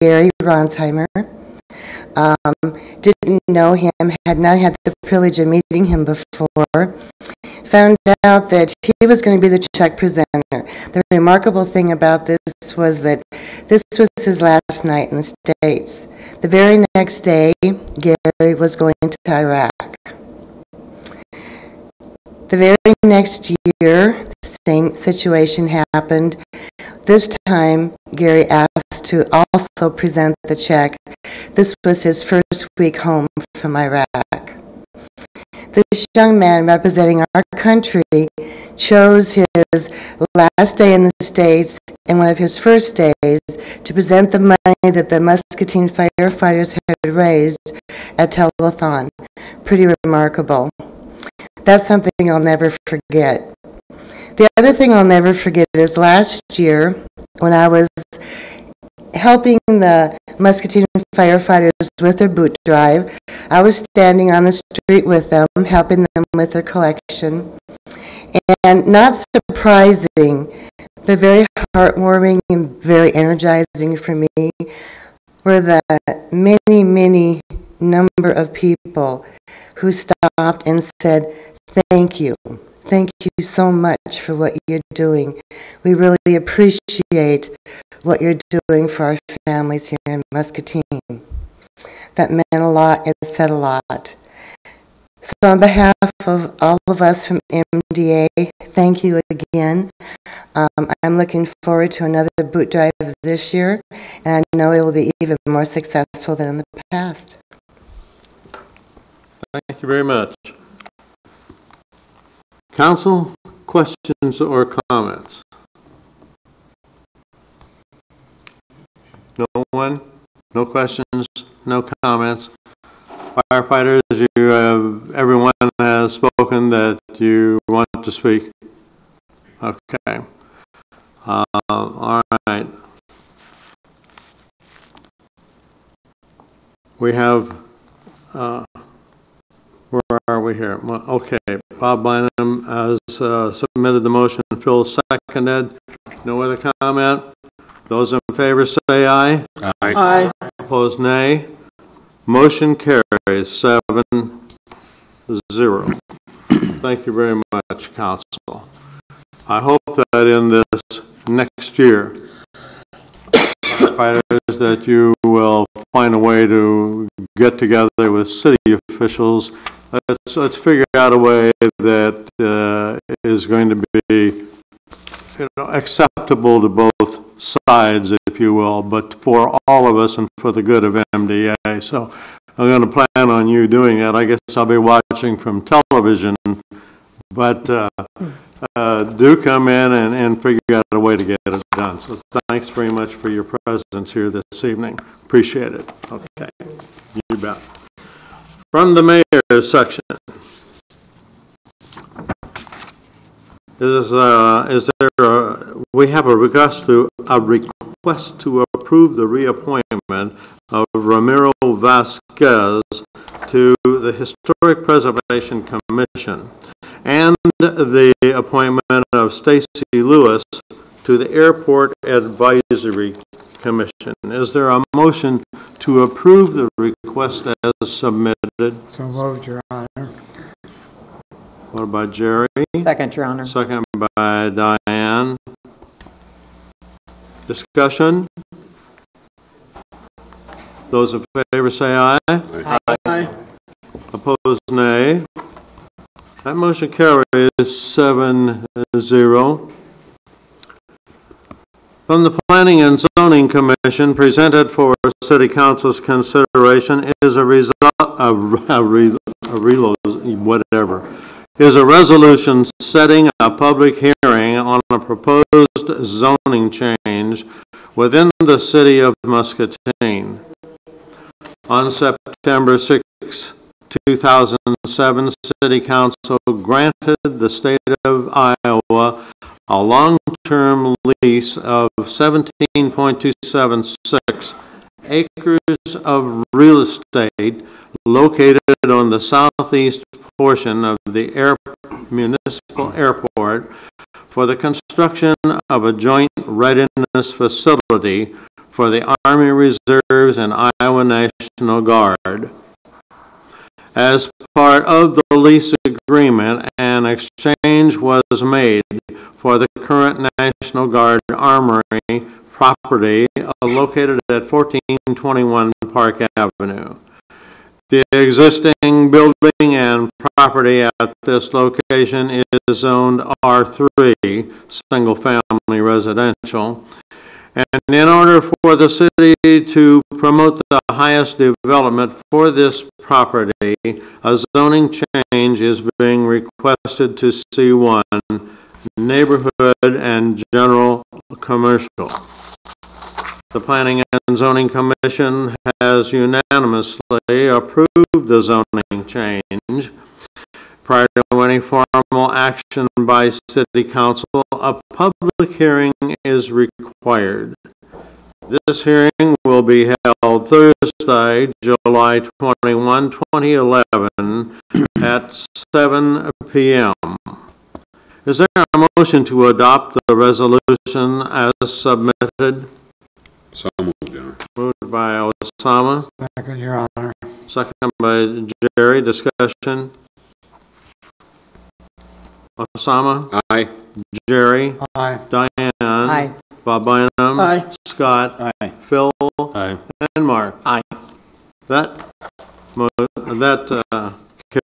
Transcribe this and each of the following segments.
Gary Ronsheimer. Didn't know him, had not had the privilege of meeting him before. Found out that he was going to be the check presenter. The remarkable thing about this was that this was his last night in the States. The very next day, Gary was going to Iraq. The very next year, the same situation happened. This time, Gary asked to also present the check. This was his first week home from Iraq. This young man representing our country chose his last day in the States and one of his first days to present the money that the Muscatine firefighters had raised at telethon. Pretty remarkable. That's something I'll never forget. The other thing I'll never forget is last year when I was helping the Muscatine firefighters with their boot drive. I was standing on the street with them, helping them with their collection. And not surprising, but very heartwarming and very energizing for me, were the many number of people who stopped and said, "Thank you. Thank you so much for what you're doing. We really appreciate what you're doing for our families here in Muscatine." That meant a lot. It said a lot. So on behalf of all of us from MDA, thank you again. I'm looking forward to another boot drive this year, and I know it will be even more successful than in the past. Thank you very much. Council, questions or comments? No one? No questions? No comments? Firefighters, everyone has spoken that you want to speak. Okay. All right. We have, where are we here? Okay. Bob Bynum has submitted the motion. Phil seconded. No other comment? Those in favor say aye. Aye. Aye. Opposed, nay. Motion carries 7-0. Thank you very much, Council. I hope that in this next year, firefighters, that you will find a way to get together with city officials. Let's figure out a way that is going to be acceptable to both sides, if you will, but for all of us and for the good of MDA. So I'm going to plan on you doing that. I guess I'll be watching from television, but do come in and figure out a way to get it done. So thanks very much for your presence here this evening. Appreciate it. Okay, you bet. From the mayor's section. We have a request to approve the reappointment of Ramiro Vasquez to the Historic Preservation Commission and the appointment of Stacy Lewis to the Airport Advisory Commission. Is there a motion to approve the request as submitted? So moved, Your Honor. What about Jerry? Second, Your Honor. Second by Dyann. Discussion? Those in favor say aye. Aye. Aye. Opposed, nay. That motion carries 7-0. From the Planning and Zoning Commission, presented for City Council's consideration is a resolution setting a public hearing on a proposed zoning change within the city of Muscatine. On September 6, 2007, City Council granted the state of Iowa a long-term lease of 17.276 acres of real estate located on the southeast portion of the municipal airport for the construction of a joint readiness facility for the Army Reserves and Iowa National Guard. As part of the lease agreement, an exchange was made for the current National Guard Armory property located at 1421 Park Avenue. The existing building and property at this location is zoned R3, single family residential. And in order for the city to promote the highest development for this property, a zoning change is being requested to C1, Neighborhood and General Commercial. The Planning and Zoning Commission has unanimously approved the zoning change. Prior to any formal action by City Council, a public hearing is required. This hearing will be held Thursday, July 21, 2011 at 7 p.m. Is there a motion to adopt the resolution as submitted? So moved, Your Honor. Moved by Osama. Second, Your Honor. Second by Jerry. Discussion. Osama? Aye. Jerry? Aye. Dyann? Aye. Bob Bynum? Aye. Scott? Aye. Phil? Aye. And Mark? Aye. That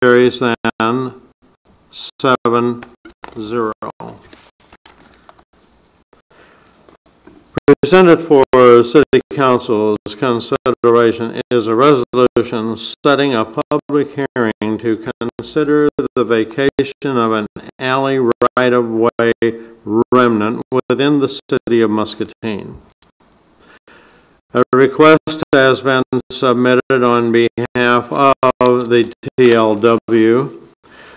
carries then 7-0. Presented for City Council's consideration is a resolution setting a public hearing to consider the vacation of an alley right-of-way remnant within the city of Muscatine. A request has been submitted on behalf of the TLW.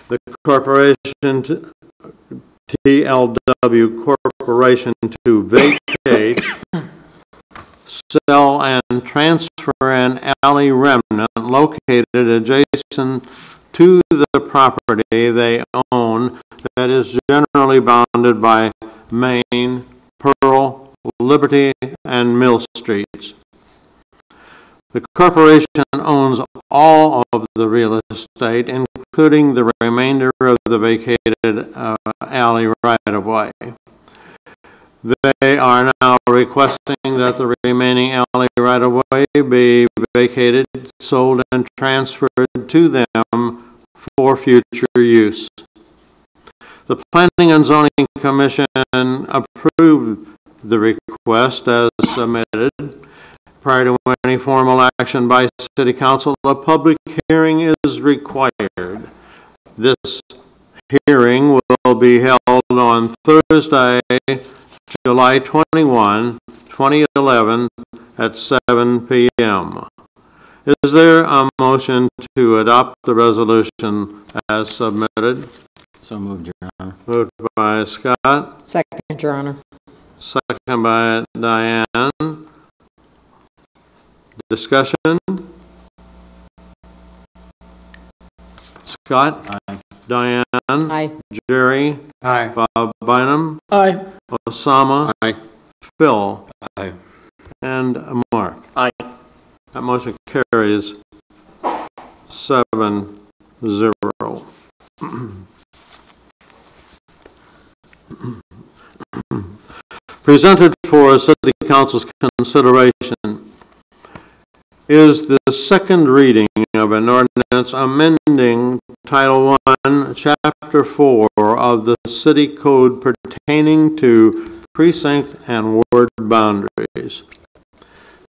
The corporation TLW Corporation to vacate, sell, and transfer an alley remnant located adjacent to the property they own that is generally bounded by Main, Pearl, Liberty, and Mill Streets. The corporation owns all of the real estate, including the remainder of the vacated alley right-of-way. They are now requesting that the remaining alley right-of-way be vacated, sold, and transferred to them for future use. The Planning and Zoning Commission approved the request as submitted. Prior to any formal action by City Council, a public hearing is required. This hearing will be held on Thursday, July 21, 2011 at 7 p.m. Is there a motion to adopt the resolution as submitted? So moved, Your Honor. Moved by Scott. Second, Your Honor. Second by Dyann. Discussion? Scott? Aye. Dyann? Aye. Jerry? Aye. Bob Bynum? Aye. Osama? Aye. Phil? Aye. And Mark? Aye. That motion carries 7-0. Presented for City Council's consideration is the second reading of an ordinance amending Title I, Chapter 4 of the City Code pertaining to precinct and ward boundaries.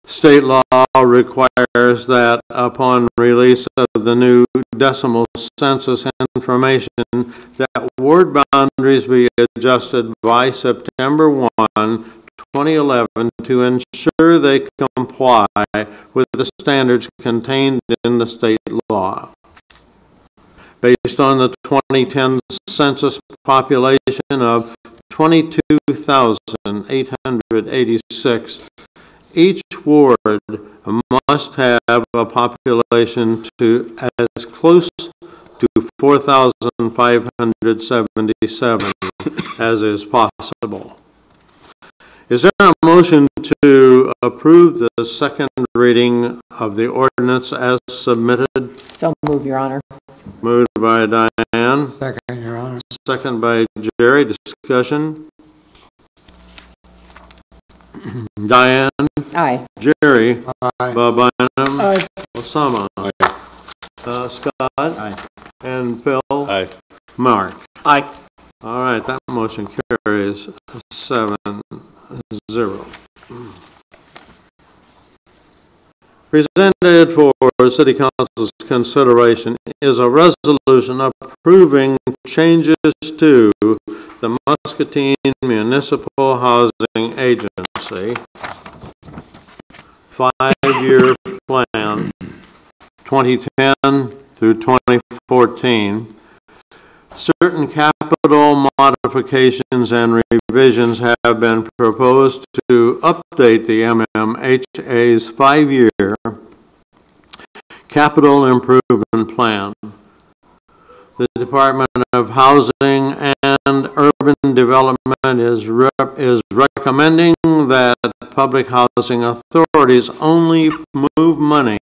State law requires that upon release of the new decimal census information, that ward boundaries be adjusted by September 1, 2011 to ensure they comply with the standards contained in the state law. Based on the 2010 census population of 22,886, each ward must have a population to as close to 4,577 as is possible. Is there a motion to approve the second reading of the ordinance as submitted? So move, Your Honor. Moved by Dyann. Second, Your Honor. Second by Jerry. Discussion. Dyann. Aye. Jerry. Aye. Bob Bynum. Aye. Osama. Aye. Scott. Aye. And Phil. Aye. Mark. Aye. All right, that motion carries 7-0. Presented for City Council's consideration is a resolution approving changes to the Muscatine Municipal Housing Agency 5-year plan 2010 through 2014. Certain capital modifications and revisions have been proposed to update the MMHA's 5-year capital improvement plan. The Department of Housing and Urban Development is recommending that public housing authorities only move money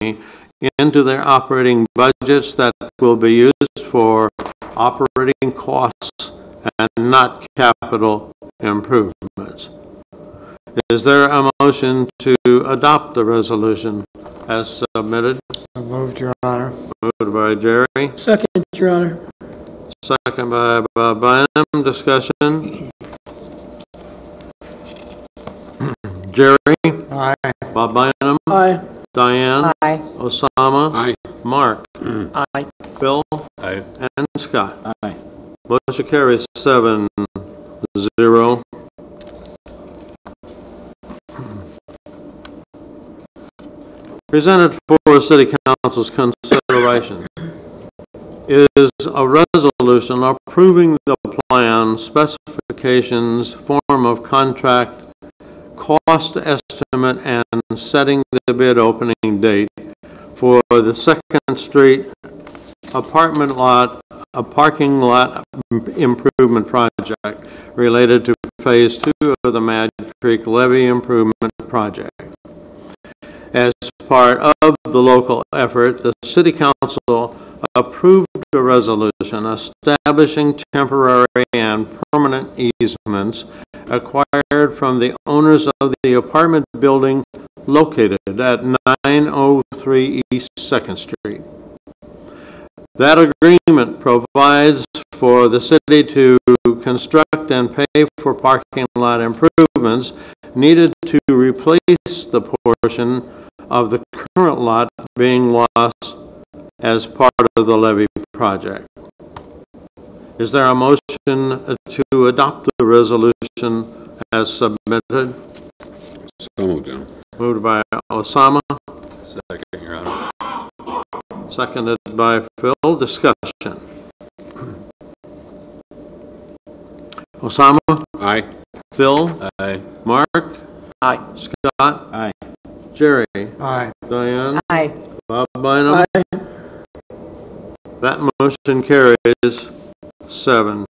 into their operating budgets that will be used for operating costs and not capital improvements. Is there a motion to adopt the resolution as submitted? So moved, Your Honor. Moved by Jerry. Second, Your Honor. Second by Bob Bynum. Discussion. Jerry. Aye. Bob Bynum. Aye. Dyann. Aye. Osama. Aye. Mark. Aye. Phil. Aye. And Scott. Aye. Motion carries 7-0. Presented for City Council's consideration is a resolution approving the plan, specifications, form of contract, cost estimate, and setting the bid opening date for the 2nd Street apartment lot, a parking lot improvement project related to Phase 2 of the Mad Creek Levee Improvement Project. As part of the local effort, the City Council approved a resolution establishing temporary and permanent easements acquired from the owners of the apartment building located at 903 East 2nd Street. That agreement provides for the city to construct and pay for parking lot improvements needed to replace the portion of the current lot being lost as part of the levee project. Is there a motion to adopt the resolution as submitted? So moved, Your Honor. Moved by Osama, Second, Your Honor. seconded by Phil. Discussion. Osama? Aye. Phil? Aye. Mark? Aye. Scott? Aye. Jerry? Aye. Dyann? Aye. Bob Bynum? Aye. That motion carries 7-0.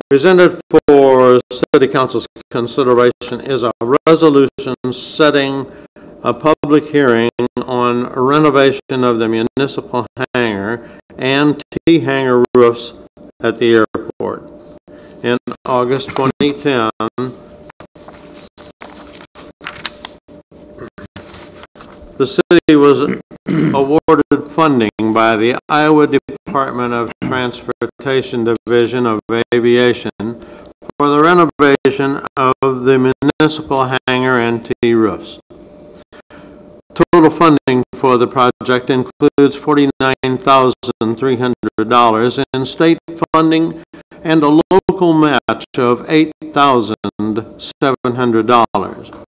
Presented for City Council's consideration is a resolution setting a public hearing on renovation of the municipal hangar and T-hangar roofs at the airport. In August 2010, the city was awarded funding by the Iowa Department of Transportation Division of Aviation for the renovation of the municipal hangar and T-roofs. Total funding for the project includes $49,300 in state funding and a local match of $8,700.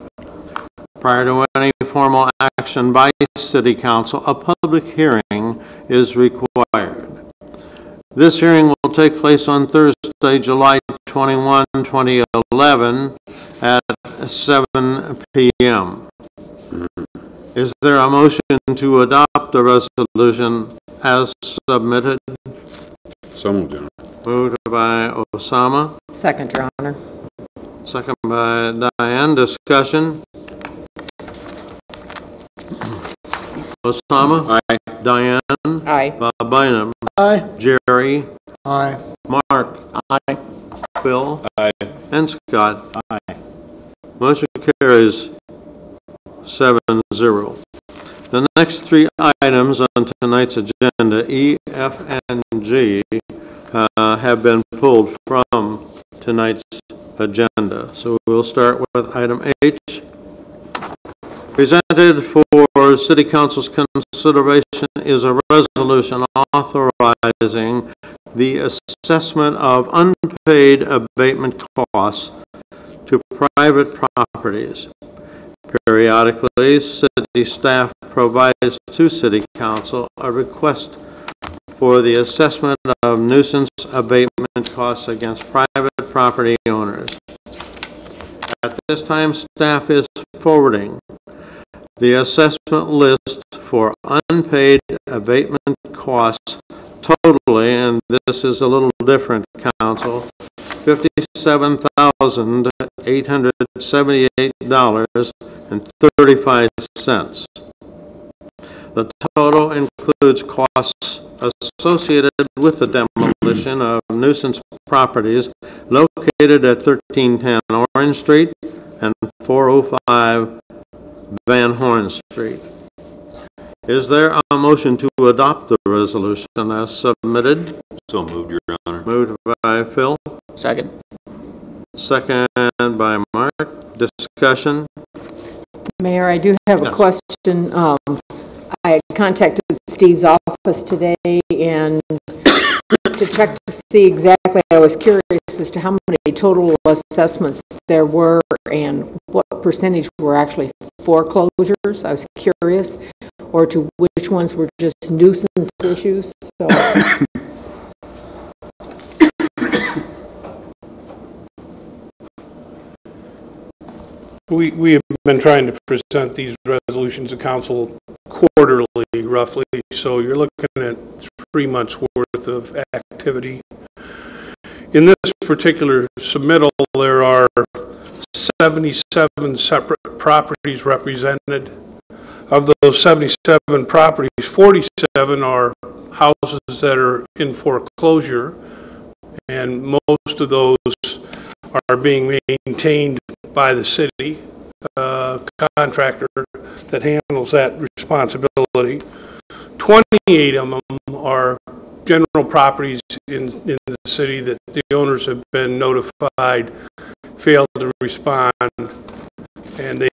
Prior to any formal action by City Council, a public hearing is required. This hearing will take place on Thursday, July 21, 2011 at 7 p.m. Is there a motion to adopt the resolution as submitted? So moved, Your Honor. Moved by Osama, Second, Your Honor. second by Dyann. Discussion. Osama? Aye. Dyann? Aye. Bob Bynum? Aye. Jerry? Aye. Mark? Aye. Phil? Aye. And Scott? Aye. Motion carries 7-0. The next three items on tonight's agenda, E, F, and G, have been pulled from tonight's agenda. So we'll start with item H. Presented for City Council's consideration is a resolution authorizing the assessment of unpaid abatement costs to private properties. Periodically, city staff provides to City Council a request for the assessment of nuisance abatement costs against private property owners. At this time, staff is forwarding the assessment list for unpaid abatement costs totally, and this is a little different, Council, $57,878.35. The total includes costs associated with the demolition of nuisance properties located at 1310 Orange Street and 405 Van Horn Street. Is there a motion to adopt the resolution as submitted? So moved, Your Honor. Moved by Phil, Second. second by Mark. Discussion? Mayor, I do have a Yes. question. I contacted Steve's office today and to check to see exactly, I was curious as to how many total assessments there were and what percentage were actually foreclosures. I was curious, or to which ones were just nuisance issues. So We have been trying to present these resolutions to council quarterly, roughly, so you're looking at 3 months' worth of activity. In this particular submittal, there are 77 separate properties represented. Of those 77 properties, 47 are houses that are in foreclosure, and most of those are being maintained by the city contractor that handles that responsibility. 28 of them are general properties in the city that the owners have been notified failed to respond, and they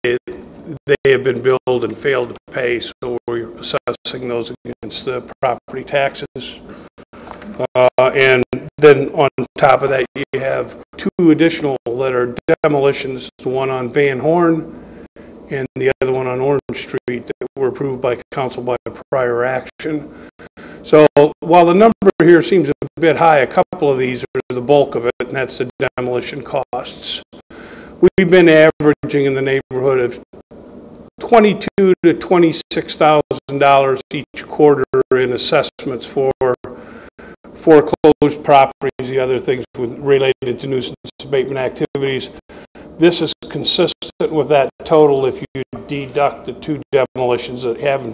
have been billed and failed to pay, so we're assessing those against the property taxes. And then on top of that, you have 2 additional that are demolitions, the one on Van Horn and the other one on Orange Street that were approved by council by a prior action. So while the number here seems a bit high, a couple of these are the bulk of it, and that's the demolition costs. We've been averaging in the neighborhood of $22,000 to $26,000 each quarter in assessments for foreclosed properties, the other things related to nuisance abatement activities. This is consistent with that total if you deduct the 2 demolitions that have in